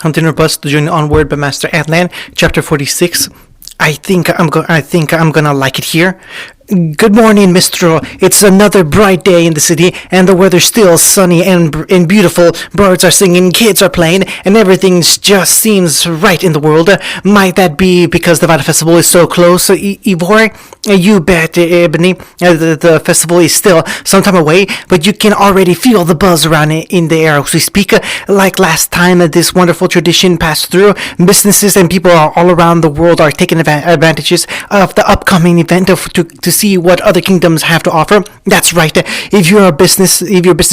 Hunting Bus, The Journey Onward by Master Atlan, Chapter 46. I think I'm gonna like it here. Good morning, Mistral. It's another bright day in the city, and the weather's still sunny and beautiful. Birds are singing, kids are playing, and everything just seems right in the world. Might that be because the Vada Festival is so close, Ivor? You bet, Ebony. The festival is still some time away, but you can already feel the buzz around it in the air as we speak. Like last time this wonderful tradition passed through, businesses and people all around the world are taking advantages of the upcoming event to see what other kingdoms have to offer. That's right. If you're a business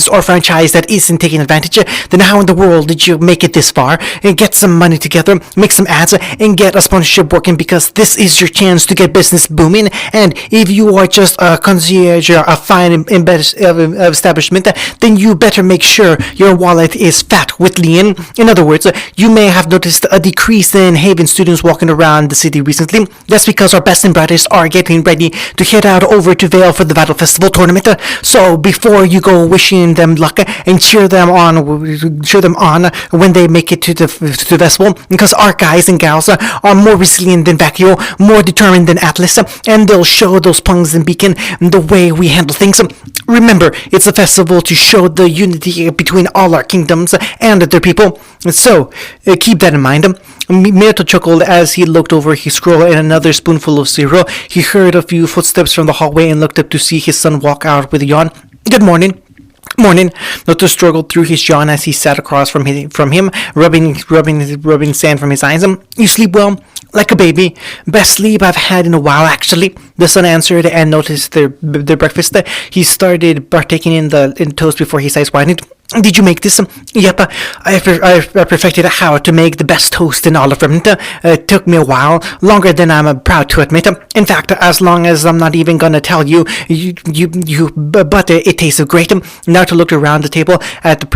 or franchise that isn't taking advantage, then how in the world did you make it this far? And get some money together, make some ads, and get a sponsorship working, because this is your chance to get business booming. And if you are just a concierge or a fine establishment, then you better make sure your wallet is fat with lien. In other words, you may have noticed a decrease in Haven students walking around the city recently. That's because our best and brightest are getting ready to head out over to Vale for the Battle Festival tournament. So before you go wishing them luck and cheer them on when they make it to the festival, because our guys and gals are more resilient than Vacchio, more determined than Atlas, and they'll show those punks in Beacon the way we handle things. Remember, it's a festival to show the unity between all our kingdoms and their people. So keep that in mind. Minato chuckled as he looked over his scroll and another spoonful of cereal. He heard a few footsteps from the hallway and looked up to see his son walk out with a yawn. Good morning. Morning. Naruto struggled through his yawn as he sat across from him, rubbing sand from his eyes. You sleep well? Like a baby. Best sleep I've had in a while, actually. The son answered and noticed their breakfast. He started partaking in toast before his eyes widened. Did you make this? Yep, I perfected how to make the best toast in all of Remnant. It took me a while, longer than I'm proud to admit. In fact, as long as I'm not even gonna tell you, but it tasted great. Naruto looked around the table at the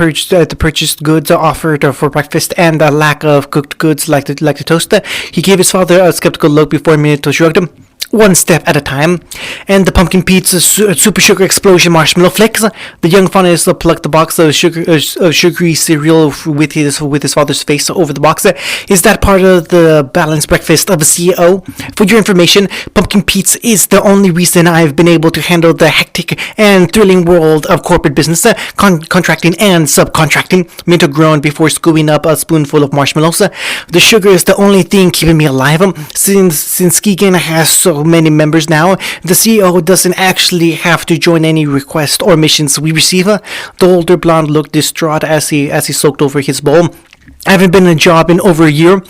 purchased goods offered for breakfast and the lack of cooked goods like the toast. He gave his father a skeptical look before Minato shrugged. One step at a time. And the pumpkin pizza super sugar explosion marshmallow flakes. The young fungus plucked the box of sugary cereal with his father's face over the box. Is that part of the balanced breakfast of a CEO? For your information, pumpkin pizza is the only reason I've been able to handle the hectic and thrilling world of corporate business, contracting and subcontracting. Minto groaned before scooping up a spoonful of marshmallows. The sugar is the only thing keeping me alive. Since Keegan has so many members now, the CEO doesn't actually have to join any requests or missions we receive. The older blonde looked distraught as he soaked over his bowl. I haven't been in a job in over a year.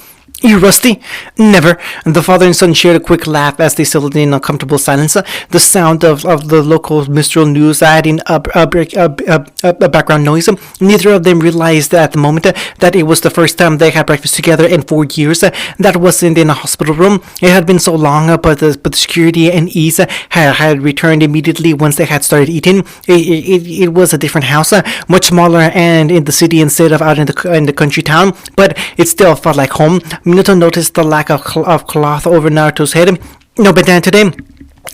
You rusty? Never. The father and son shared a quick laugh as they settled in a comfortable silence. The sound of the local minstrel news adding a background noise. Neither of them realized at the moment that it was the first time they had breakfast together in 4 years. That wasn't in a hospital room. It had been so long, but the security and ease had returned immediately once they had started eating. It was a different house, much smaller and in the city instead of out in the country town, but it still felt like home. Minato noticed the lack of cloth over Naruto's head. No bandana today.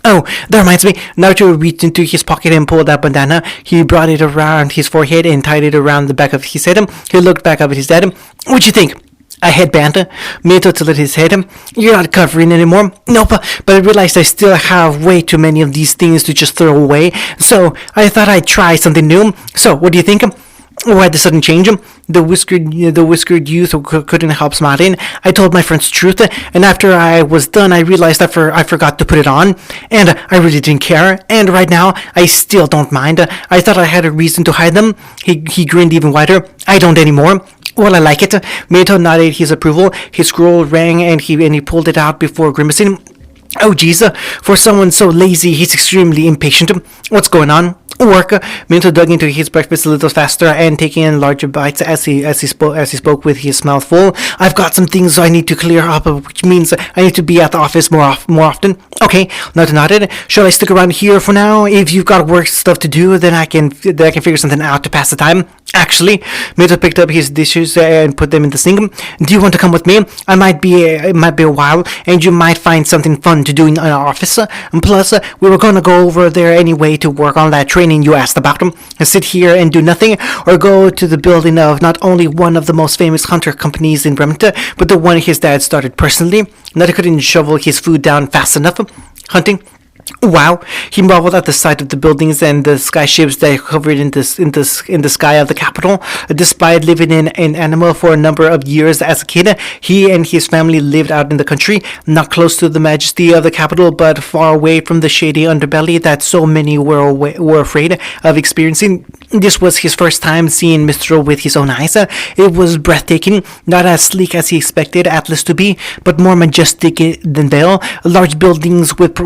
Oh, that reminds me. Naruto reached into his pocket and pulled out bandana. He brought it around his forehead and tied it around the back of his head. He looked back up at his dad. What'd you think? A headband? Minato tilted his head. You're not covering anymore? Nope, but I realized I still have way too many of these things to just throw away. So I thought I'd try something new. So, what do you think? Why the sudden change? The whiskered youth couldn't help smiling. I told my friends the truth, and after I was done, I realized I forgot to put it on, and I really didn't care, and right now, I still don't mind. I thought I had a reason to hide them. He grinned even wider. I don't anymore. Well, I like it. Minato nodded his approval. His scroll rang, and he pulled it out before grimacing. Oh, geez, for someone so lazy, he's extremely impatient. What's going on? Work. Minato dug into his breakfast a little faster and taking in larger bites as he spoke with his mouth full. I've got some things I need to clear up, which means I need to be at the office more often. Okay, Naruto nodded. Shall I stick around here for now? If you've got work stuff to do, then I can figure something out to pass the time. Actually, Minato picked up his dishes and put them in the sink. Do you want to come with me? It might be a while, and you might find something fun to do in our office. And plus, we were gonna go over there anyway to work on that training training you asked about? Sit here and do nothing, or go to the building of not only one of the most famous hunter companies in Bremerton, but the one his dad started personally? Not couldn't shovel his food down fast enough. Hunting. Wow! He marveled at the sight of the buildings and the skyships that hovered in the sky of the capital. Despite living in an animal for a number of years as a kid, he and his family lived out in the country, not close to the majesty of the capital, but far away from the shady underbelly that so many were afraid of experiencing. This was his first time seeing Mistral with his own eyes. It was breathtaking, not as sleek as he expected Atlas to be, but more majestic than Vale. Large buildings with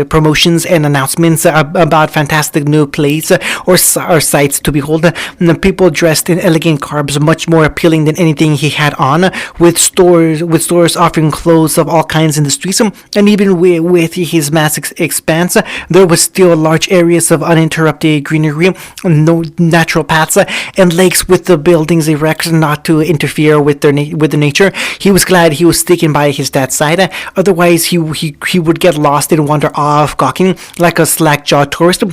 promotions and announcements about fantastic new plays or sights to behold. The people dressed in elegant garbs, much more appealing than anything he had on, with stores offering clothes of all kinds in the streets. And even with his mass expanse, there was still large areas of uninterrupted greenery, no natural paths, and lakes with the buildings erect not to interfere with the nature. He was glad he was sticking by his dad's side. Otherwise, he would get lost and wander off, gawking like a slack-jawed tourist.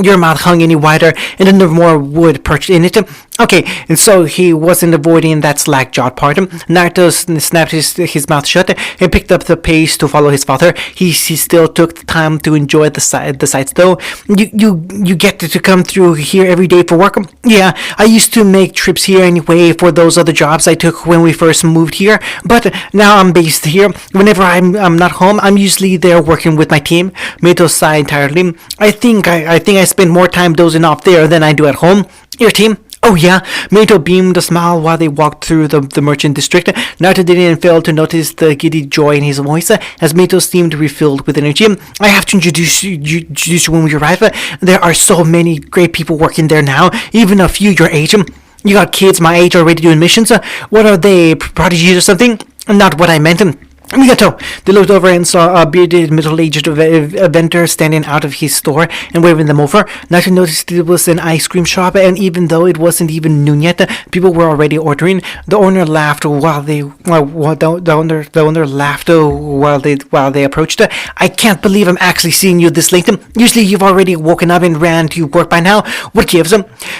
Your mouth hung any wider, and then more wood perched in it. Okay, and so he wasn't avoiding that slack-jawed part. Naruto snapped his mouth shut and picked up the pace to follow his father. He still took the time to enjoy the sights, though. You get to come through here every day for work? Yeah, I used to make trips here anyway for those other jobs I took when we first moved here, but now I'm based here. Whenever I'm not home, I'm usually there working with my team. Mito sighed entirely. I think I spend more time dozing off there than I do at home. Your team? Oh yeah, Mito beamed a smile while they walked through the merchant district. Naruto didn't fail to notice the giddy joy in his voice as Mito seemed refilled with energy. I have to introduce you when we arrive. There are so many great people working there now, even a few your age. You got kids my age already doing missions. What are they, prodigies or something? Not what I meant. Miyato! They looked over and saw a bearded, middle-aged vendor standing out of his store and waving them over. Naruto noticed it was an ice cream shop, and even though it wasn't even noon yet, people were already ordering. The owner laughed while they approached. I can't believe I'm actually seeing you this late. Usually you've already woken up and ran to work by now. What gives?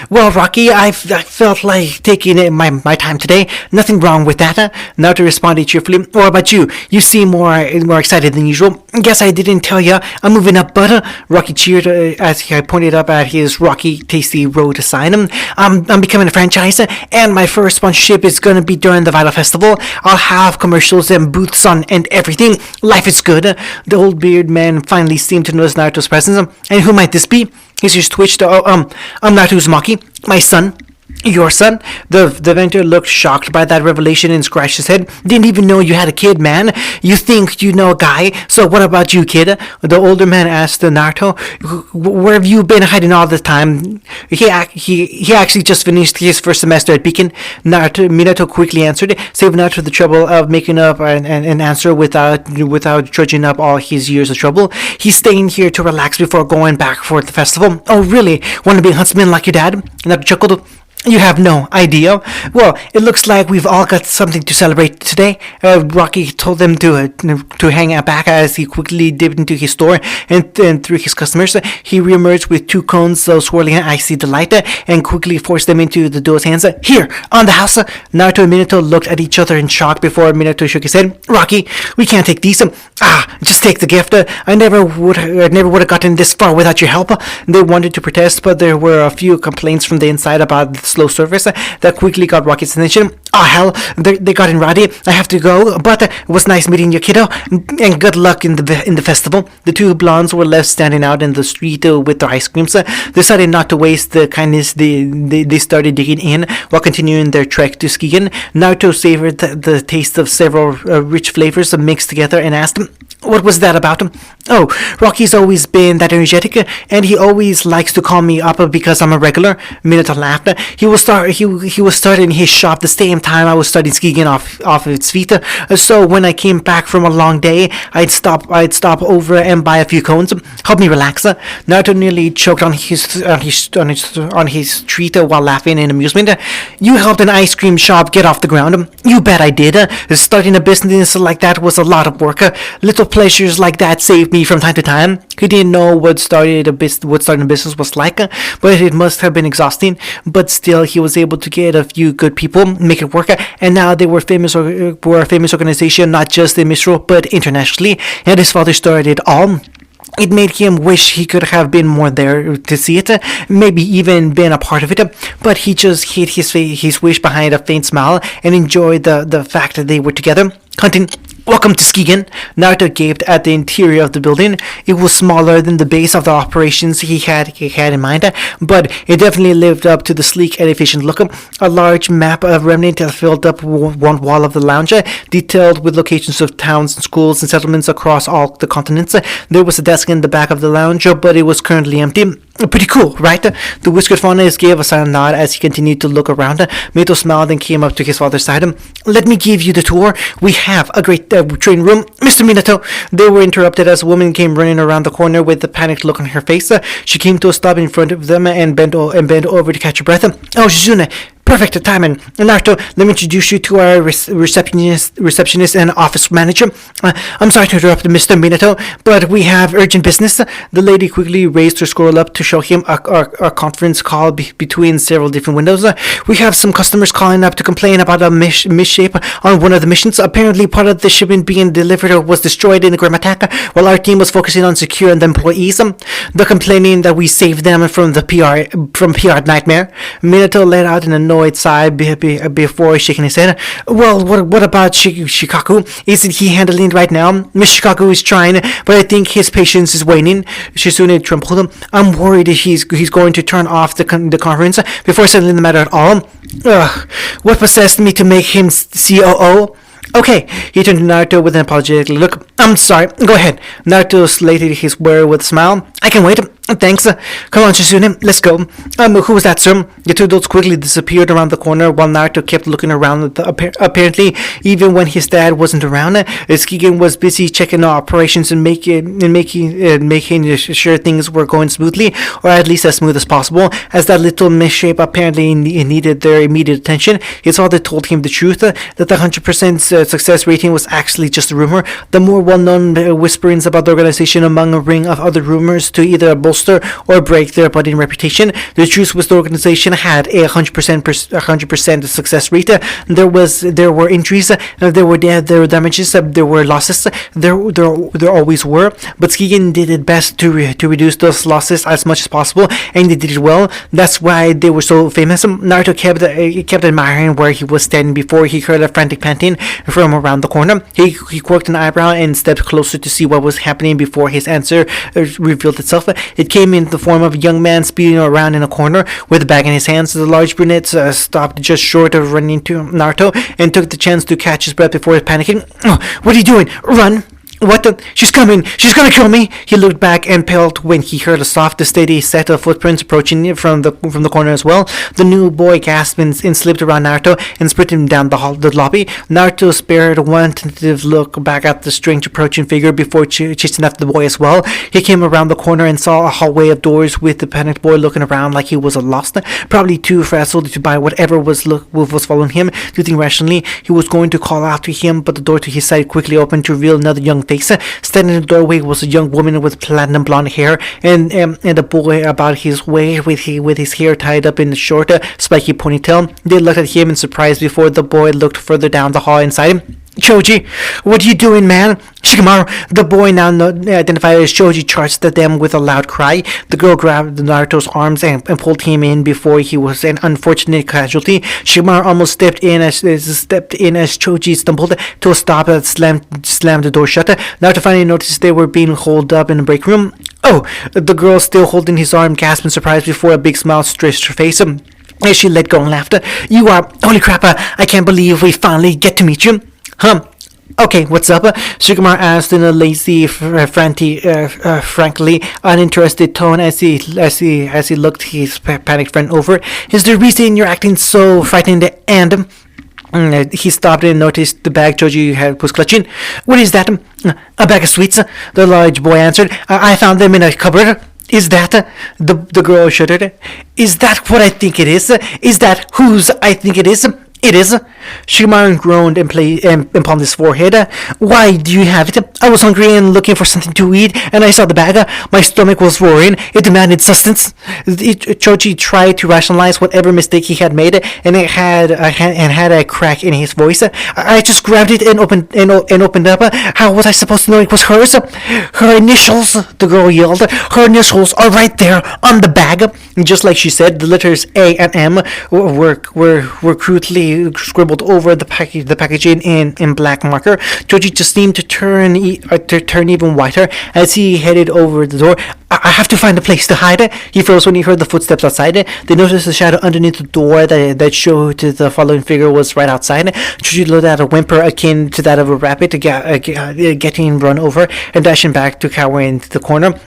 Well, Rocky, I felt like taking my time today. Nothing wrong with that. Naruto responded cheerfully. What about you? You seem more excited than usual. Guess I didn't tell ya. I'm moving up, but Rocky cheered as he pointed up at his Rocky Tasty Road sign. I'm becoming a franchise, and my first sponsorship is gonna be during the Vital Festival. I'll have commercials and booths on and everything. Life is good. The old beard man finally seemed to notice Naruto's presence. And who might this be? His ears twitched. I'm Naruto Uzumaki, my son. Your son? The vendor looked shocked by that revelation and scratched his head. Didn't even know you had a kid, man. You think you know a guy, so what about you, kid? The older man asked Naruto. Where have you been hiding all this time? He actually just finished his first semester at Beacon. Minato quickly answered, saving Naruto the trouble of making up an answer without trudging up all his years of trouble. He's staying here to relax before going back for the festival. Oh, really? Want to be a huntsman like your dad? Naruto chuckled. You have no idea. Well, it looks like we've all got something to celebrate today. Rocky told them to hang back as he quickly dipped into his store and through his customers. He reemerged with 2 cones of swirling icy delight and quickly forced them into the duo's hands. Here, on the house. Naruto and Minato looked at each other in shock before Minato shook his head. Rocky, we can't take these. Just take the gift. I never would have gotten this far without your help. They wanted to protest, but there were a few complaints from the inside about the slow service that quickly got Rocky's attention. Oh hell, they got in rowdy. I have to go, but it was nice meeting you, kiddo, and good luck in the festival. The 2 blondes were left standing out in the street with their ice creams. Decided not to waste the kindness. They started digging in while continuing their trek to Skigan. Naruto savored the taste of several rich flavors mixed together and asked, what was that about? Oh, Rocky's always been that energetic, and he always likes to call me up because I'm a regular. Minato laughed. He was starting his shop the same time I was starting skiing off its feet. So when I came back from a long day, I'd stop over and buy a few cones. Help me relax. Naruto nearly choked on his treat while laughing in amusement. You helped an ice cream shop get off the ground. You bet I did. Starting a business like that was a lot of work. Little pleasures like that save me from time to time. He didn't know what starting a business was like, but it must have been exhausting. But still, he was able to get a few good people, make it work, and now they were were a famous organization, not just in Misro, but internationally. And his father started it all. It made him wish he could have been more there to see it, maybe even been a part of it, but he just hid his wish behind a faint smile and enjoyed the fact that they were together. Hunting. Welcome to Skigan. Naruto gaped at the interior of the building. It was smaller than the base of the operations he had in mind, but it definitely lived up to the sleek and efficient look. A large map of Remnant filled up one wall of the lounge, detailed with locations of towns, schools, and settlements across all the continents. There was a desk in the back of the lounge, but it was currently empty. Pretty cool, right? The whiskered faunus gave a silent nod as he continued to look around. Mito smiled and came up to his father's side. Let me give you the tour. We have a great training room. Mr. Minato. They were interrupted as a woman came running around the corner with a panicked look on her face. She came to a stop in front of them and bent over to catch her breath. Oh, Shizune. Perfect timing. Naruto, let me introduce you to our receptionist and office manager. I'm sorry to interrupt Mr. Minato, but we have urgent business. The lady quickly raised her scroll up to show him a conference call between several different windows. We have some customers calling up to complain about a misshape on one of the missions. Apparently, part of the shipment being delivered was destroyed in the grim attack, while our team was focusing on securing the employees. They're complaining that we saved them from PR nightmare. Minato let out an annoyed sigh before shaking his head. Well, what about Shikaku? Isn't he handling it right now? Miss Shikaku is trying, but I think his patience is waning. Shizune trembled. I'm worried he's going to turn off the conference before settling the matter at all. Ugh, what possessed me to make him COO? Okay, he turned to Naruto with an apologetic look. I'm sorry, go ahead. Naruto slated his wearer with a smile. I can wait. Thanks. Come on, Shizune, let's go. Who was that, sir? The two adults quickly disappeared around the corner while Naruto kept looking around. Apparently, even when his dad wasn't around, Skigen was busy checking operations and making sure things were going smoothly, or at least as smooth as possible, as that little misshape apparently needed their immediate attention. His father told him the truth, that the 100% success rating was actually just a rumor. The more well-known whisperings about the organization among a ring of other rumors to either bolster or break their budding reputation. The truth was the organization had a 100% success rate. There were injuries, there were damages, there were losses. There always were. But Skigen did it best to reduce those losses as much as possible, and they did it well. That's why they were so famous. Naruto kept admiring where he was standing before he heard a frantic panting from around the corner. He quirked an eyebrow and stepped closer to see what was happening before his answer revealed itself. It came in the form of a young man speeding around in a corner with a bag in his hands. The large brunette stopped just short of running into Naruto and took the chance to catch his breath before panicking. Oh, what are you doing? Run! What the? She's coming! She's gonna kill me! He looked back and paled when he heard a soft, steady set of footprints approaching from the corner as well. The new boy gasped and slipped around Naruto and sprinted him down the lobby. Naruto spared one tentative look back at the strange approaching figure before chasing after the boy as well. He came around the corner and saw a hallway of doors with the panicked boy looking around like he was lost, probably too frazzled to buy whatever was following him. To think rationally, he was going to call out to him, but the door to his side quickly opened to reveal another young face. Standing in the doorway was a young woman with platinum blonde hair and a boy about his weight with his hair tied up in a short, spiky ponytail. They looked at him in surprise before the boy looked further down the hall inside him. Choji, what are you doing, man? Shikamaru, the boy now identified as Choji, charged at them with a loud cry. The girl grabbed Naruto's arms and pulled him in before he was an unfortunate casualty. Shikamaru almost stepped in as Choji stumbled to a stop and slammed the door shut. Naruto finally noticed they were being holed up in the break room. Oh, the girl still holding his arm gasped in surprise before a big smile stretched her face. As she let go and laughed. You are... Holy crap, I can't believe we finally get to meet you. Okay, what's up? Shikamaru asked in a lazy, frankly uninterested tone as he looked his panicked friend over. Is there a reason you're acting so frightened? And he stopped and noticed the bag Choji was clutching. What is that? A bag of sweets, the large boy answered. I found them in a cupboard. Is that... The girl shuddered. Is that what I think it is? Is that whose I think it is? It is. Shikamaru groaned and palmed his forehead. Why do you have it? I was hungry and looking for something to eat, and I saw the bag. My stomach was roaring. It demanded sustenance. Choji tried to rationalize whatever mistake he had made, and it had a crack in his voice. I just grabbed it and opened up. How was I supposed to know it was hers? Her initials, the girl yelled. Her initials are right there on the bag. Just like she said, the letters A and M were crudely scribbled over the packaging in black marker. Choji just seemed to turn even whiter as he headed over the door. I have to find a place to hide. He froze when he heard the footsteps outside. They noticed a shadow underneath the door that showed the following figure was right outside. Choji let out a whimper akin to that of a rabbit getting run over and dashing back to cower into the corner.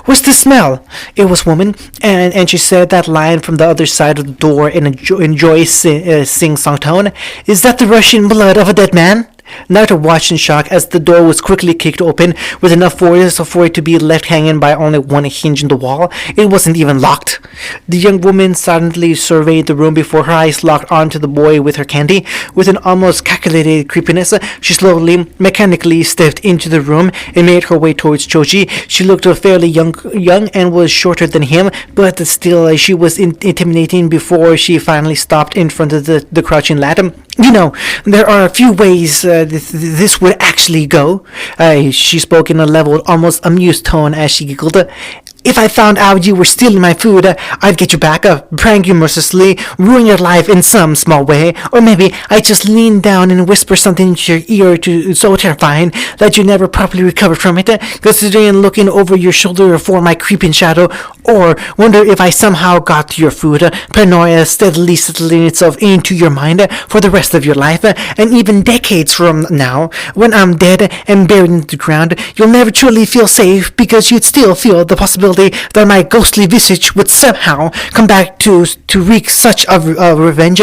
What's the smell? It was woman, and she said that line from the other side of the door in a joyous sing-song tone. Is that the Russian blood of a dead man? Naruto watched in shock as the door was quickly kicked open with enough force for it to be left hanging by only one hinge in the wall. It wasn't even locked. The young woman silently surveyed the room before her eyes locked onto the boy with her candy. With an almost calculated creepiness, she slowly, mechanically stepped into the room and made her way towards Choji. She looked fairly young and was shorter than him, but still she was intimidating before she finally stopped in front of the crouching lad. You know, there are a few ways this would actually go. She spoke in a level, almost amused tone as she giggled. If I found out you were stealing my food, I'd get you back, prank you mercilessly, ruin your life in some small way, or maybe I'd just lean down and whisper something into your ear so terrifying that you never properly recover from it, considering looking over your shoulder for my creeping shadow, or wonder if I somehow got to your food, paranoia steadily settling itself into your mind for the rest of your life, and even decades from now, when I'm dead and buried in the ground, you'll never truly feel safe because you'd still feel the possibility that my ghostly visage would somehow come back to wreak such a revenge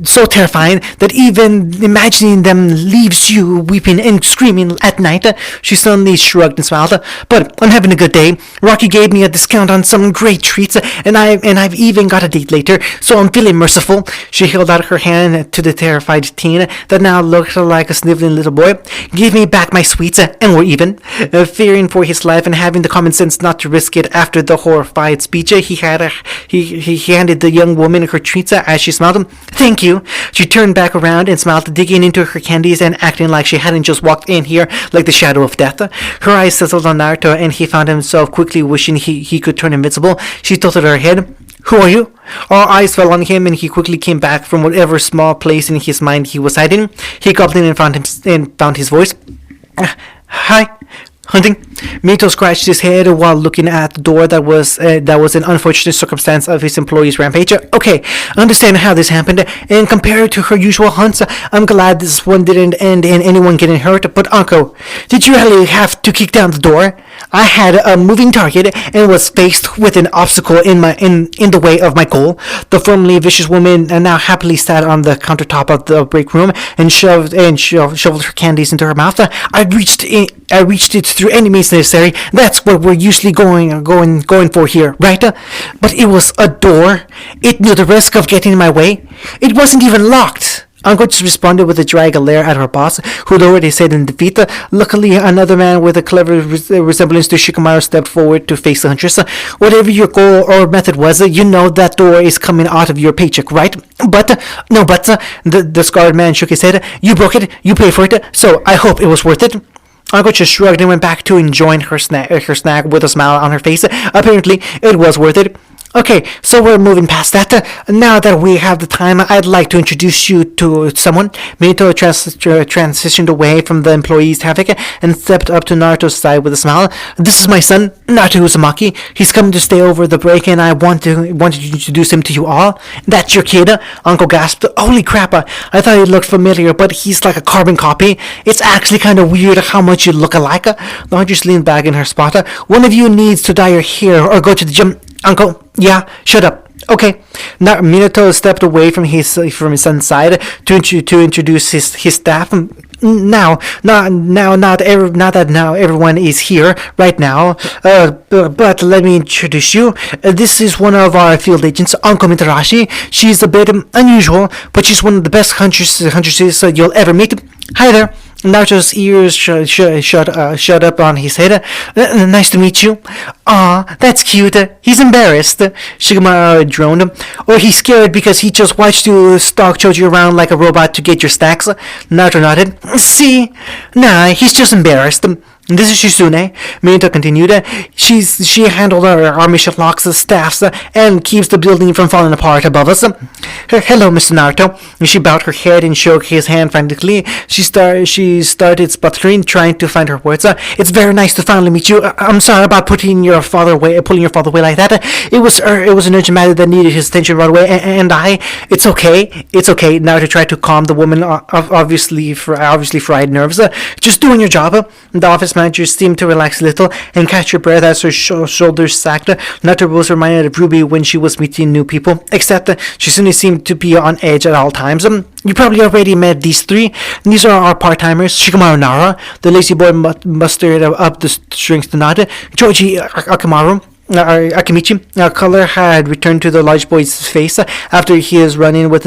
so terrifying that even imagining them leaves you weeping and screaming at night. She suddenly shrugged and smiled. But I'm having a good day. Rocky gave me a discount on some great treats, and I've even got a date later, so I'm feeling merciful. She held out her hand to the terrified teen that now looked like a sniveling little boy. Give me back my sweets, and we're even. Fearing for his life and having the common sense not to risk it after the horrified speech, he handed the young woman her treats as she smiled. Thank you. She turned back around and smiled, digging into her candies and acting like she hadn't just walked in here like the shadow of death. Her eyes settled on Naruto, and he found himself quickly wishing he could turn invincible. She tilted her head. Who are you? Our eyes fell on him, and he quickly came back from whatever small place in his mind he was hiding. He gulped in and found his voice. Hi. Hunting? Mito scratched his head while looking at the door that was an unfortunate circumstance of his employee's rampage. Okay, I understand how this happened, and compared to her usual hunts, I'm glad this one didn't end in anyone getting hurt, but Uncle, did you really have to kick down the door? I had a moving target and was faced with an obstacle in the way of my goal. The formerly vicious woman now happily sat on the countertop of the break room and shoveled her candies into her mouth. I reached it through any means necessary. That's what we're usually going for here, right? But it was a door. It knew the risk of getting in my way. It wasn't even locked. Uncle just responded with a dry glare at her boss, who lowered his head in defeat. Luckily, another man with a clever resemblance to Shikamaru stepped forward to face the huntress. Whatever your goal or method was, you know that door is coming out of your paycheck, right? But, the scarred man shook his head. You broke it, you paid for it, so I hope it was worth it. Uncle just shrugged and went back to enjoying her snack with a smile on her face. Apparently, it was worth it. Okay, so we're moving past that. Now that we have the time, I'd like to introduce you to someone. Mito transitioned away from the employee's havoc and stepped up to Naruto's side with a smile. This is my son, Naruto Uzumaki. He's coming to stay over the break, and I want to introduce him to you all. That's your kid, Uncle gasped. Holy crap, I thought he looked familiar, but he's like a carbon copy. It's actually kind of weird how much you look alike. The huntress leaned back in her spot. One of you needs to dye your hair or go to the gym. Uncle, yeah, shut up. Okay. Now Minato stepped away from his son's side to introduce his staff. Not that now everyone is here right now. But let me introduce you. This is one of our field agents, Uncle Mitarashi. She's a bit unusual, but she's one of the best huntresses you'll ever meet. Hi there. Naruto's ears shut up on his head. Nice to meet you. Aw, that's cute. He's embarrassed. Shikamaru droned. Or he's scared because he just watched you stalk Choji around like a robot to get your stacks. Naruto nodded. See? Nah, he's just embarrassed. This is Shizune. Minato continued. She handled our army locks, staffs, and keeps the building from falling apart above us. Hello, Mr. Naruto. She bowed her head and shook his hand frantically. She started sputtering, trying to find her words. It's very nice to finally meet you. I'm sorry about pulling your father away like that. It was an urgent matter that needed his attention right away, and it's okay. Naruto tried to calm the woman, obviously fried nerves. Just doing your job. The office manager seemed to relax a little and catch her breath as her shoulders sagged. Naruto was reminded of Ruby when she was meeting new people, except she suddenly seemed to be on edge at all times. You probably already met these three. These are our part-timers, Shikamaru Nara. The lazy boy mustered up the strength to nod. Choji Akimichi. Color had returned to the large boy's face after his running with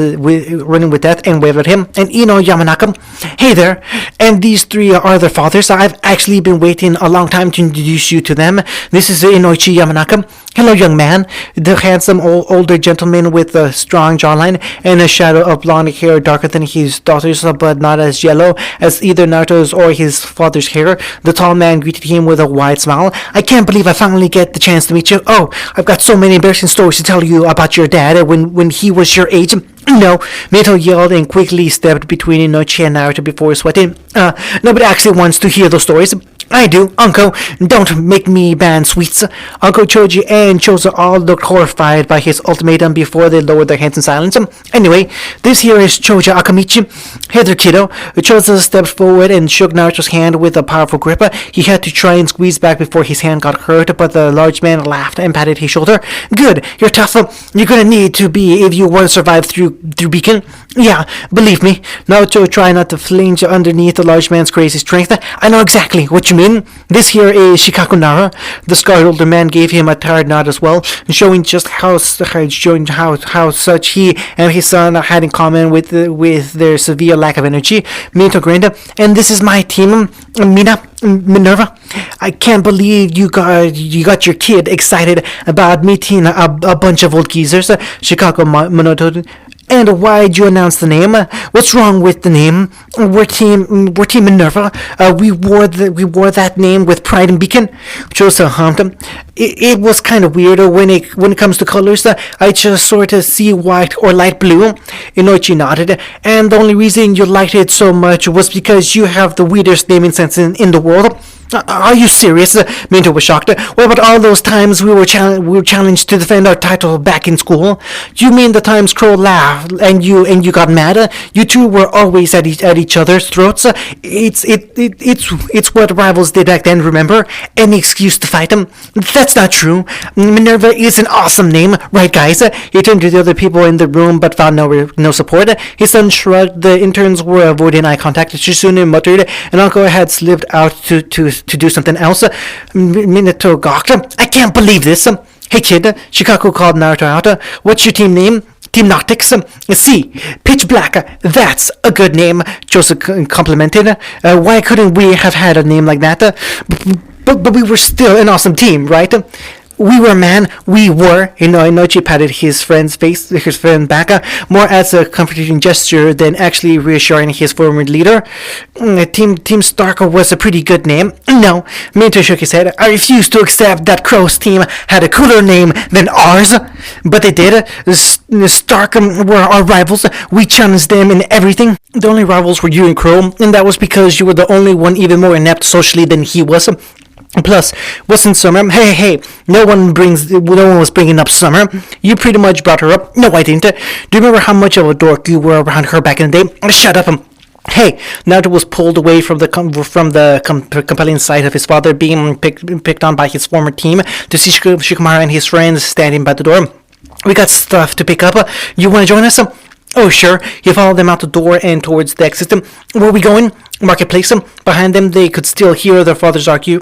death and waved at him. And Ino Yamanaka. Hey there. And these three are their fathers. I've actually been waiting a long time to introduce you to them. This is Inoichi Yamanaka. Hello, young man. The handsome older gentleman with a strong jawline and a shadow of blonde hair darker than his daughter's, but not as yellow as either Naruto's or his father's hair. The tall man greeted him with a wide smile. I can't believe I finally get the chance to meet you. Oh, I've got so many embarrassing stories to tell you about your dad when he was your age. No, Minato yelled and quickly stepped between Inoichi and Naruto before sweating. Nobody actually wants to hear those stories. I do, Uncle. Don't make me ban sweets. Uncle Choji and Chozo all looked horrified by his ultimatum before they lowered their hands in silence. Anyway, this here is Choji Akamichi. Hey there, kiddo. Chozo stepped forward and shook Naruto's hand with a powerful grip. He had to try and squeeze back before his hand got hurt, but the large man laughed and patted his shoulder. Good, you're tough. You're gonna need to be if you want to survive through Beacon. Yeah, believe me. Naruto tried not to flinch underneath the large man's crazy strength. I know exactly what you mean. This here is Shikaku Nara. The scarred older man gave him a tired nod as well, showing just how such he and his son had in common with their severe lack of energy. Minato grinned. And this is my team, Minerva. I can't believe you got your kid excited about meeting a bunch of old geezers. Shikaku Monoto. And why'd you announce the name? What's wrong with the name? We're Team Minerva. We wore that name with pride and beacon. Chosa humped. It was kind of weird when it comes to colors. I just sort of see white or light blue. Inoichi nodded. And the only reason you liked it so much was because you have the weirdest naming sense in the world. Are you serious? Minto was shocked. What about all those times we were challenged to defend our title back in school? You mean the times Crow laughed and you got mad? You two were always at each other's throats. It's what rivals did back then. Remember? Any excuse to fight them? That's not true. Minerva is an awesome name, right, guys? He turned to the other people in the room, but found no support. His son shrugged. The interns were avoiding eye contact. Shizune muttered, and Uncle had slipped out to do something else. Minato gawked. I can't believe this. Hey kid, Shikaku called Naruto out. What's your team name? Team Noctix. See, Pitch Black. That's a good name, Joseph complimented. Why couldn't we have had a name like that? But we were still an awesome team, right? We were, man. We were. Inoichi patted his friend back, more as a comforting gesture than actually reassuring his former leader. Team Stark was a pretty good name. No, Minato shook his head. I refuse to accept that Crow's team had a cooler name than ours. But they did. Stark were our rivals. We challenged them in everything. The only rivals were you and Crow, and that was because you were the only one even more inept socially than he was. Plus, wasn't Summer? Hey, no one was bringing up Summer. You pretty much brought her up. No, I didn't. Do you remember how much of a dork you were around her back in the day? Shut up. Hey, Naruto was pulled away from the compelling sight of his father being picked on by his former team to see Shikamaru and his friends standing by the door. We got stuff to pick up. You want to join us? Oh, sure. He followed them out the door and towards the exit. Where are we going? Marketplace. Behind them, they could still hear their fathers argue.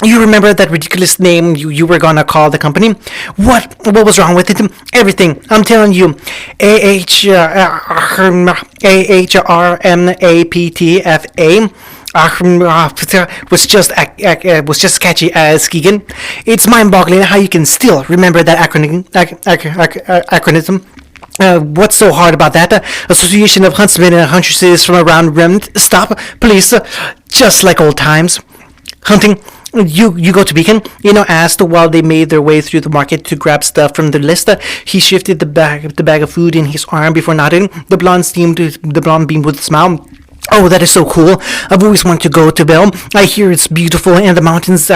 You remember that ridiculous name you were gonna call the company? What was wrong with it? Everything. I'm telling you. AHRMAPTFA was just as catchy as Keegan. It's mind-boggling how you can still remember that acronym. What's so hard about that? Association of Huntsmen and Huntresses from around Remnant. Stop, please. Just like old times. Hunting. You go to Beacon? Asked while they made their way through the market to grab stuff from the list. He shifted the bag of food in his arm before nodding. The blonde beamed with a smile. Oh, that is so cool. I've always wanted to go to Bell. I hear it's beautiful and the mountains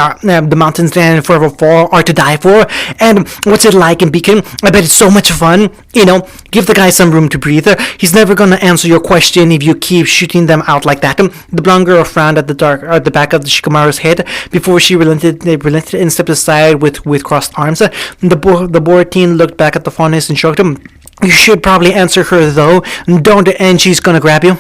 and Forever Fall are to die for. And what's it like in Beacon? I bet it's so much fun. Give the guy some room to breathe. He's never gonna answer your question if you keep shooting them out like that. The blonde girl frowned at the back of the Shikamaru's head before she relented and stepped aside with crossed arms. The bored teen looked back at the faunus and shrugged him. You should probably answer her though. Don't, and she's gonna grab you.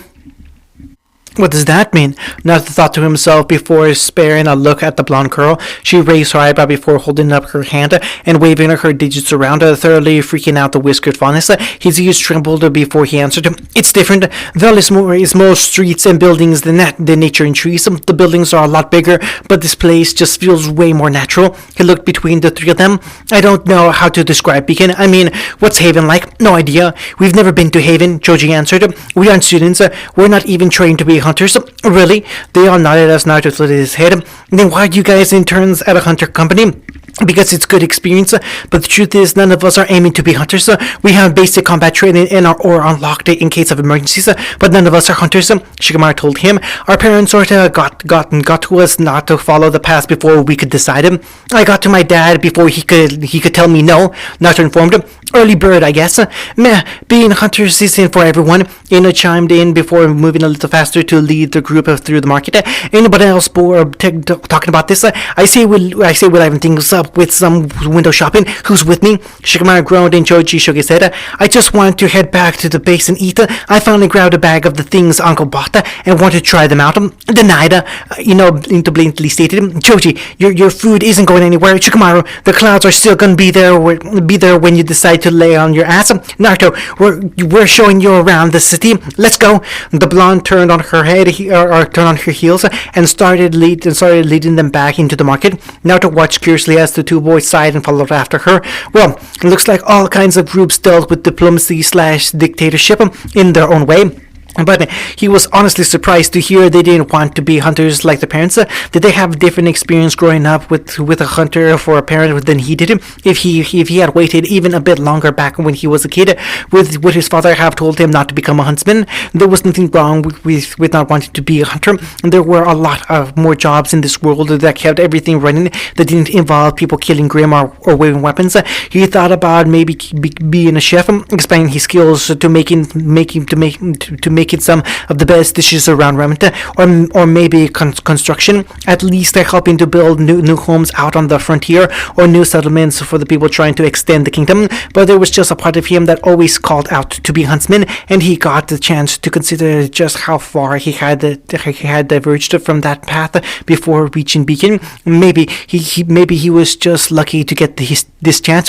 What does that mean? Naruto thought to himself before sparing a look at the blonde girl. She raised her eyebrow before holding up her hand and waving her digits around, thoroughly freaking out the whiskered faunus. His ears trembled before he answered. It's different. Val is more streets and buildings than nature and trees. The buildings are a lot bigger, but this place just feels way more natural. He looked between the three of them. I don't know how to describe Beacon. I mean, what's Haven like? No idea. We've never been to Haven, Choji answered. We aren't students. We're not even trained to be hunters. Really? They all nodded as Naruto tilted his head. Then why are you guys interns at a hunter company? Because it's good experience, but the truth is none of us are aiming to be hunters. We have basic combat training and are unlocked in case of emergencies, but none of us are hunters, Shikamaru told him. Our parents sorta got to us not to follow the path before we could decide. I got to my dad before he could tell me no, Naruto informed. Early bird, I guess. Meh, being hunters isn't for everyone. Ina chimed in before moving a little faster to lead the group through the market. Anybody else bored talking about this? I say we'll liven things up with some window shopping. Who's with me? Shikamaru groaned and Choji shook his head. I just want to head back to the base and eat. I finally grabbed a bag of the things Uncle bought and want to try them out. Denied, blatantly stated. Choji, your food isn't going anywhere. Shikamaru, the clouds are still gonna be there when you decide to lay on your ass. Naruto, we're showing you around the city. Let's go. The blonde turned on her heels and started leading them back into the market. Naruto watched curiously as the two boys sighed and followed after her. Well, it looks like all kinds of groups dealt with diplomacy/dictatorship in their own way. But he was honestly surprised to hear they didn't want to be hunters like their parents. Did they have different experience growing up with a hunter for a parent than he did? If he had waited even a bit longer back when he was a kid, would his father have told him not to become a huntsman? There was nothing wrong with not wanting to be a hunter. There were a lot of more jobs in this world that kept everything running that didn't involve people killing Grim or waving weapons. He thought about maybe being a chef, expanding his skills to make it some of the best dishes around Remnant, or maybe construction, at least helping to build new homes out on the frontier or new settlements for the people trying to extend the kingdom. But there was just a part of him that always called out to be huntsman, and he got the chance to consider just how far he had diverged from that path before reaching Beacon. Maybe he was just lucky to get this chance.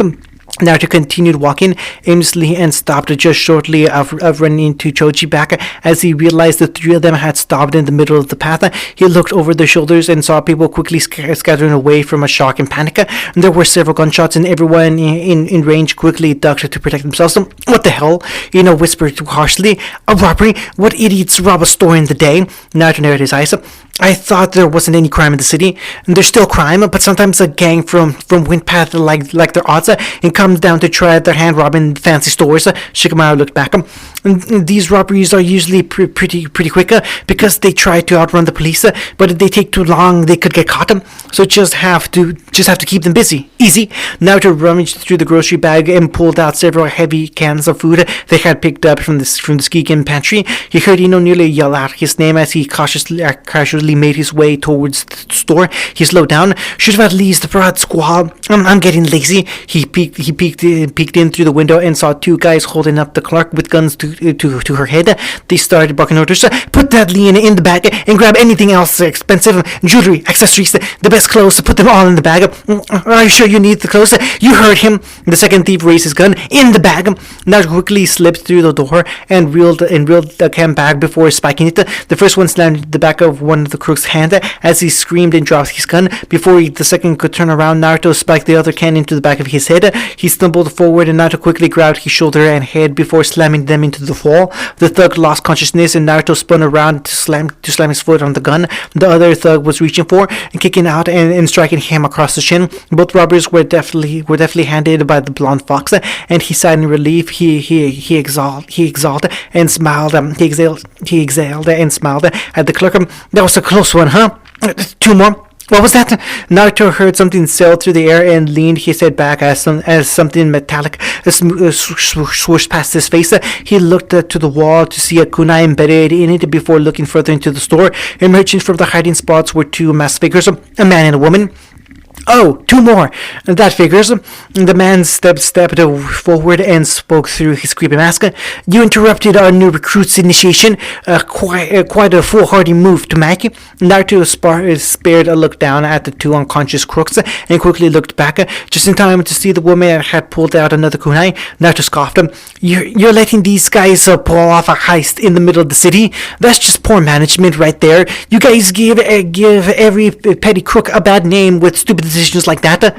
Naruto continued walking aimlessly and stopped just shortly of running into Choji back as he realized the three of them had stopped in the middle of the path. He looked over their shoulders and saw people quickly scattering away from a shock and panic. There were several gunshots and everyone in range quickly ducked to protect themselves. What the hell? Whispered harshly. A robbery? What idiots rob a store in the day? Naruto narrowed his eyes. I thought there wasn't any crime in the city. There's still crime, but sometimes a gang from Windpath like their odds and comes down to try their hand robbing fancy stores. Shikamaru looked back. These robberies are usually pretty quick because they try to outrun the police, but if they take too long, they could get caught. So just have to keep them busy. Easy. Naruto rummaged through the grocery bag and pulled out several heavy cans of food they had picked up from the Skigan pantry. He heard Ino nearly yell out his name as he cautiously quickly made his way towards the store. He slowed down. Should have at least brought Squall. I'm getting lazy. He peeked in through the window and saw two guys holding up the clerk with guns to her head. They started barking orders. Put that Lean in the bag and grab anything else expensive, jewelry, accessories, the best clothes. Put them all in the bag. Are you sure you need the clothes? You heard him. The second thief raised his gun. In the bag. Naruto quickly slipped through the door and reeled the cam bag before spiking it. The first one slammed the back of one of the crook's hand as he screamed and dropped his gun. Before the second could turn around, Naruto spiked the other can into the back of his head. He stumbled forward and Naruto quickly grabbed his shoulder and head before slamming them into the wall. The thug lost consciousness and Naruto spun around to slam his foot on the gun. The other thug was reaching for and kicking out and striking him across the chin. Both robbers were definitely handed by the blonde fox, and he sighed in relief. He exhaled and smiled. He exhaled and smiled at the clerk. That was a close one, huh? Two more. What was that? Naruto heard something sail through the air and leaned his head back as something metallic swooshed past his face. He looked to the wall to see a kunai embedded in it before looking further into the store. Emerging from the hiding spots were two masked figures, a man and a woman. Oh, two more. That figures. The man stepped forward and spoke through his creepy mask. You interrupted our new recruit's initiation. Quite a foolhardy move to make. Naruto spared a look down at the two unconscious crooks and quickly looked back, just in time to see the woman that had pulled out another kunai. Naruto scoffed. You're letting these guys pull off a heist in the middle of the city? That's just poor management right there. You guys give every petty crook a bad name with stupid decisions like that.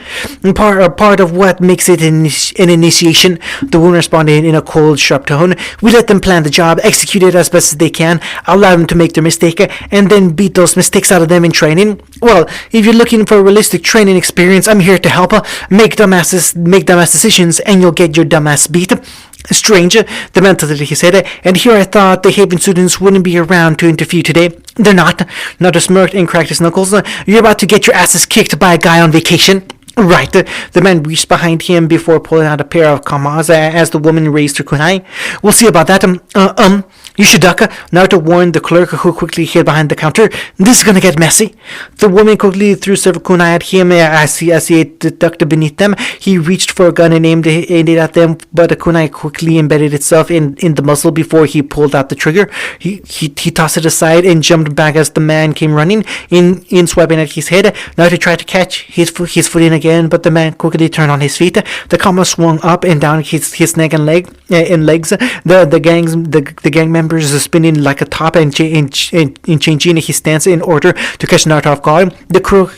Part of what makes it an initiation. The woman responded in a cold, sharp tone. We let them plan the job, execute it as best as they can, allow them to make their mistake, and then beat those mistakes out of them in training. Well, if you're looking for a realistic training experience, I'm here to help. Make dumbass decisions, and you'll get your dumbass beat. Stranger, the man tilted his head, and here I thought the Haven students wouldn't be around to interview today. They're not. Naruto smirked and cracked his knuckles. You're about to get your asses kicked by a guy on vacation. Right. The man reached behind him before pulling out a pair of kamas as the woman raised her kunai. We'll see about that. You should duck. Naruto warned the clerk, who quickly hid behind the counter. This is gonna get messy. The woman quickly threw several kunai at him as he ducked beneath them. He reached for a gun and aimed it at them, but the kunai quickly embedded itself in the muzzle before he pulled out the trigger. He tossed it aside and jumped back as the man came running in swiping at his head. Naruto tried to catch his foot in again, but the man quickly turned on his feet. The kama swung up and down his neck and legs. The gang members spinning like a top and changing his stance in order to catch Naruto off guard. The crook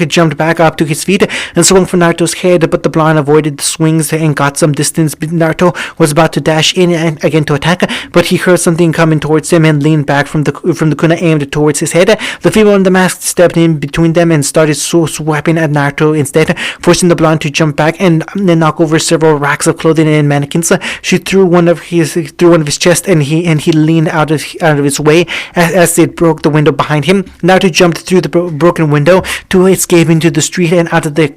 jumped back up to his feet and swung for Naruto's head, but the blonde avoided the swings and got some distance. Naruto was about to dash in again to attack, but he heard something coming towards him and leaned back from the kuna aimed towards his head. The female in the mask stepped in between them and started swiping at Naruto instead, forcing the blonde to jump back and knock over several racks of clothing and mannequins. She threw one of his chest, and he leaned out of his way as it broke the window behind him. Naruto jumped through the broken window to escape into the street and out of the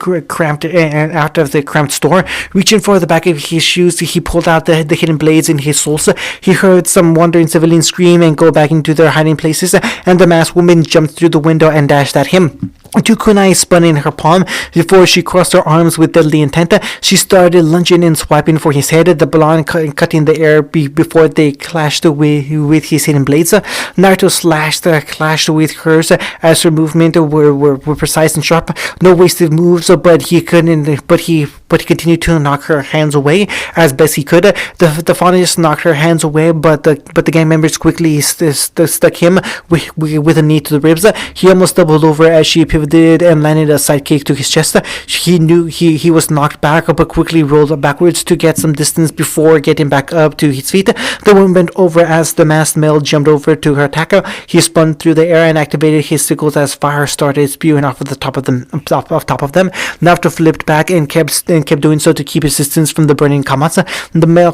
cramped store. Reaching for the back of his shoes, he pulled out the hidden blades in his soles. He heard some wandering civilians scream and go back into their hiding places, and the masked woman jumped through the window and dashed at him. Two kunai spun in her palm before she crossed her arms with deadly intent. She started lunging and swiping for his head, the blonde cutting the air before they clashed with his hidden blades. Naruto clashed with hers as her movements were precise and sharp. No wasted moves, but he continued to knock her hands away as best he could. The faunus knocked her hands away, but the gang members quickly stuck him with a knee to the ribs. He almost doubled over as she pivoted and landed a side kick to his chest. He knew he was knocked back, but quickly rolled backwards to get some distance before getting back up to his feet. The woman bent over as the masked male jumped over to her attacker. He spun through the air and activated his sickles as fire started spewing off of the top of them. Naruto flipped back and kept doing so to keep his distance from the burning kamas. The male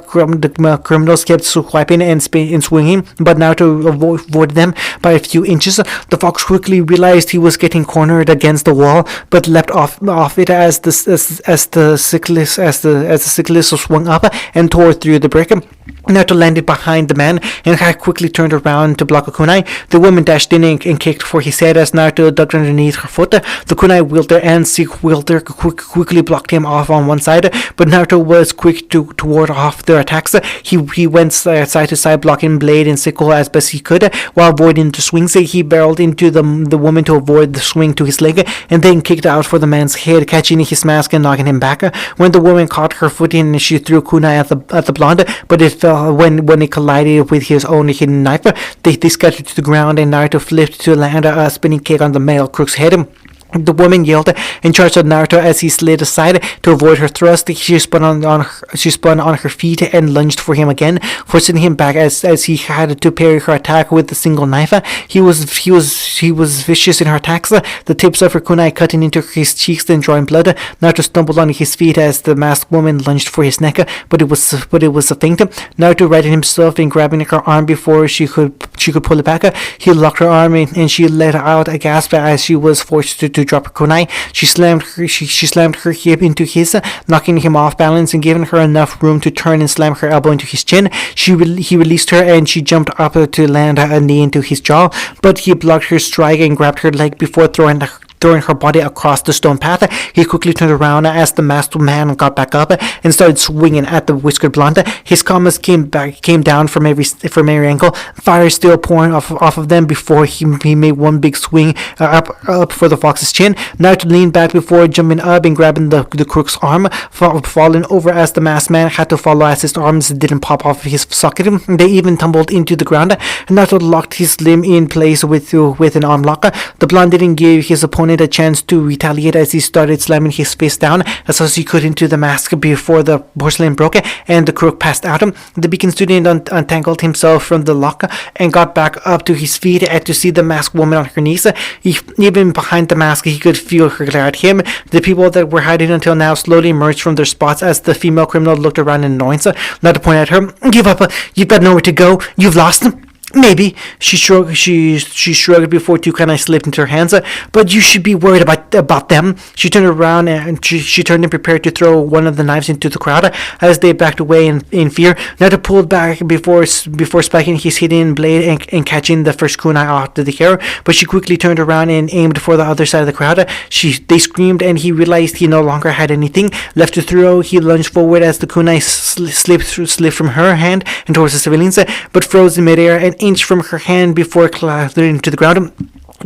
criminals kept swiping and swinging, but Naruto avoided them by a few inches. The fox quickly realized he was getting cornered against the wall, but leapt off it as the cyclist swung up and tore through the brick. Naruto landed behind the man and had quickly turned around to block a kunai. The woman dashed in and kicked for his head as Naruto ducked underneath her foot. The kunai wielder and Sikh wielder quickly blocked him off on one side, but Naruto was quick to ward off their attacks. He went side to side, blocking blade and sickle as best he could, while avoiding the swings. He barreled into the woman to avoid the swing to his leg, and then kicked out for the man's head, catching his mask and knocking him back. When the woman caught her footing, she threw kunai at the blonde, but it fell when it collided with his own hidden knife. They scattered to the ground, and Naruto flipped to land a spinning kick on the male crook's head. The woman yelled and charged at Naruto as he slid aside to avoid her thrust. She spun on her feet and lunged for him again, forcing him back as he had to parry her attack with a single knife. He was vicious in her attacks, the tips of her kunai cutting into his cheeks and drawing blood. Naruto stumbled on his feet as the masked woman lunged for his neck, but it was a feint. Naruto righted himself in grabbing her arm before she could pull it back. He locked her arm and she let out a gasp as she was forced to drop her kunai. She slammed her hip into his, knocking him off balance and giving her enough room to turn and slam her elbow into his chin. He released her and she jumped up to land a knee into his jaw, but he blocked her strike and grabbed her leg before throwing her body across the stone path. He quickly turned around as the masked man got back up and started swinging at the whiskered blonde. His comments came down from every angle, fire still pouring off of them before he made one big swing up for the fox's chin. Naruto leaned back before jumping up and grabbing the crook's arm, falling over as the masked man had to follow as his arms didn't pop off his socket. They even tumbled into the ground. Naruto locked his limb in place with an arm lock. The blonde didn't give his opponent a chance to retaliate as he started slamming his fist down as hard as he could into the mask before the porcelain broke and the crook passed out. The beacon student untangled himself from the lock and got back up to his feet and to see the masked woman on her knees. Even behind the mask, he could feel her glare at him. The people that were hiding until now slowly emerged from their spots as the female criminal looked around in annoyance, not to point at her. Give up, you've got nowhere to go, you've lost. Maybe, she shrugged before two kunai slipped into her hands, but you should be worried about them. She turned around and she turned and prepared to throw one of the knives into the crowd as they backed away in fear. Naruto pulled back before spiking his hidden blade and catching the first kunai out of the air, but she quickly turned around and aimed for the other side of the crowd. They screamed and he realized he no longer had anything left to throw. He lunged forward as the kunai slipped from her hand and towards the civilians, but froze in midair an inch from her hand before clattering to the ground.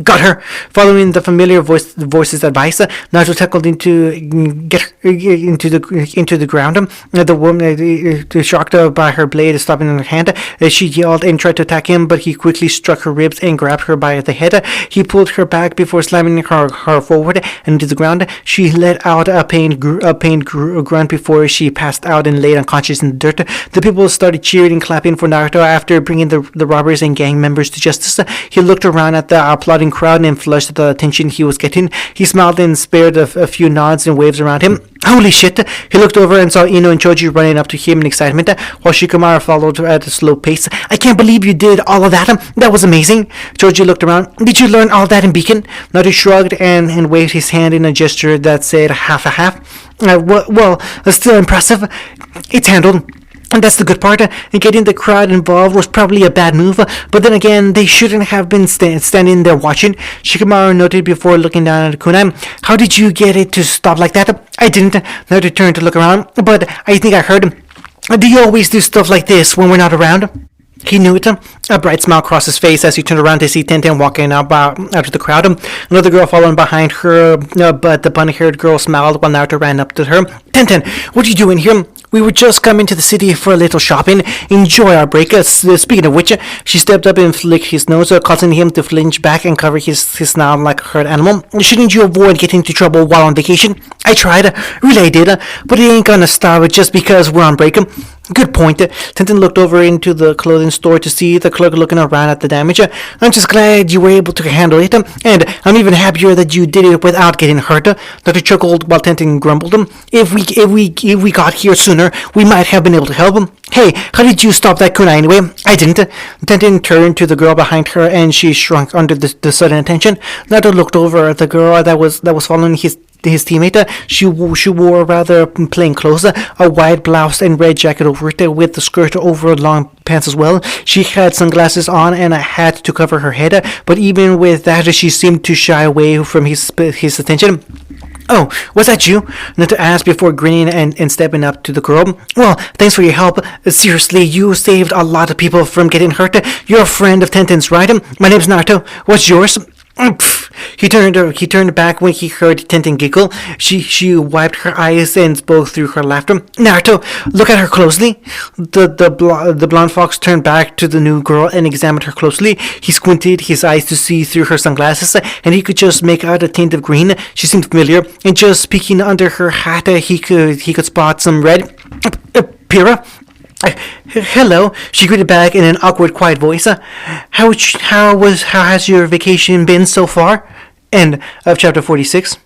Got her! Following the familiar voice's advice, Naruto tackled into the ground. The woman, shocked by her blade stopping in her hand, she yelled and tried to attack him, but he quickly struck her ribs and grabbed her by the head. He pulled her back before slamming her forward and into the ground. She let out a pained grunt before she passed out and laid unconscious in the dirt. The people started cheering and clapping for Naruto after bringing the robbers and gang members to justice. He looked around at the applauding crowd and flushed at the attention he was getting. He smiled and spared a few nods and waves around him. Holy shit! He looked over and saw Ino and Choji running up to him in excitement, while Shikamaru followed at a slow pace. I can't believe you did all of that. That was amazing. Choji looked around. Did you learn all that in Beacon? Naruto shrugged and waved his hand in a gesture that said half a half. Well, still impressive. It's handled. And that's the good part. And getting the crowd involved was probably a bad move, but then again, they shouldn't have been standing there watching. Shikamaru noted before looking down at the kunai. How did you get it to stop like that? I didn't. Naruto turned to look around, but I think I heard him. Do you always do stuff like this when we're not around? He knew it. A bright smile crossed his face as he turned around to see Tenten walking out of the crowd. Another girl following behind her, but the bunny-haired girl smiled while Naruto ran up to her. Tenten, what are you doing here? We were just coming to the city for a little shopping. Enjoy our break. Speaking of which, she stepped up and flicked his nose, causing him to flinch back and cover his snout like a hurt animal. Shouldn't you avoid getting into trouble while on vacation? I tried. Really, I did. But it ain't gonna stop just because we're on break. Good point. Tenten looked over into the clothing store to see the clerk looking around at the damage. I'm just glad you were able to handle it, and I'm even happier that you did it without getting hurt. Dr. chuckled while Tenten grumbled. If we got here sooner, we might have been able to help him. Hey, how did you stop that kunai anyway? I didn't. Tenten turned to the girl behind her, and she shrunk under the sudden attention. Naruto looked over at the girl that was following his teammate. She wore rather plain clothes, a white blouse and red jacket over it, with the skirt over long pants as well. She had sunglasses on and a hat to cover her head, but even with that, she seemed to shy away from his attention. Oh, was that you? Naruto asked before grinning and stepping up to the girl. Well, thanks for your help. Seriously, you saved a lot of people from getting hurt. You're a friend of Tenten's, right? My name's Naruto. What's yours? He turned back when he heard Tenten giggle. She wiped her eyes and spoke through her laughter. Naruto, look at her closely. The blonde fox turned back to the new girl and examined her closely. He squinted his eyes to see through her sunglasses, and he could just make out a tint of green. She seemed familiar, and just peeking under her hat, he could spot some red. Pyrrha? Hello, she greeted back in an awkward, quiet voice. How has your vacation been so far? End of chapter 46.